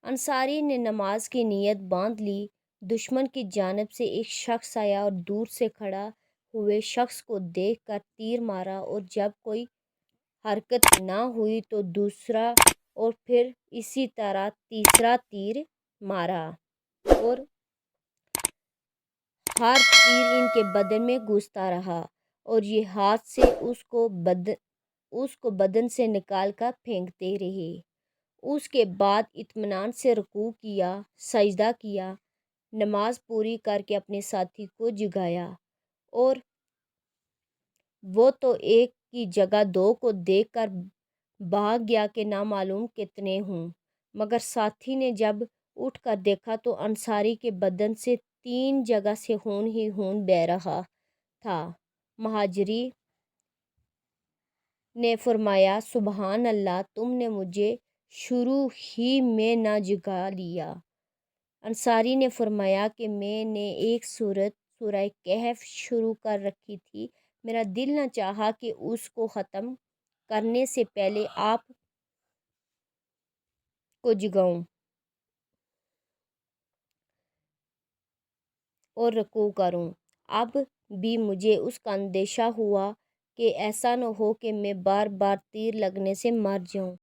انصاری نے نماز کی نیت باندھ لی۔ دشمن کی جانب سے ایک شخص آیا اور دور سے کھڑا ہوئے شخص کو دیکھ کر تیر مارا، اور جب کوئی حرکت نہ ہوئی تو دوسرا اور پھر اسی طرح تیسرا تیر مارا، اور ہر تیر ان کے بدن میں گھستا رہا اور یہ ہاتھ سے اس کو بدن سے نکال کر پھینکتے رہے۔ اس کے بعد اطمینان سے رکوع کیا، سجدہ کیا، نماز پوری کر کے اپنے ساتھی کو جگایا، اور وہ تو ایک کی جگہ دو کو دیکھ کر بھاگ گیا کہ نہ معلوم کتنے ہوں، مگر ساتھی نے جب اٹھ کر دیکھا تو انصاری کے بدن سے 3 جگہ سے خون ہی خون بہہ رہا تھا۔ مہاجری نے فرمایا سبحان اللہ، تم نے مجھے شروع ہی میں نہ جگا لیا۔ انصاری نے فرمایا کہ میں نے ایک سورہ کہف شروع کر رکھی تھی، میرا دل نہ چاہا کہ اس کو ختم کرنے سے پہلے آپ کو جگاؤں اور رکوع کروں۔ اب بھی مجھے اس کا اندیشہ ہوا کہ ایسا نہ ہو کہ میں بار بار تیر لگنے سے مر جاؤں۔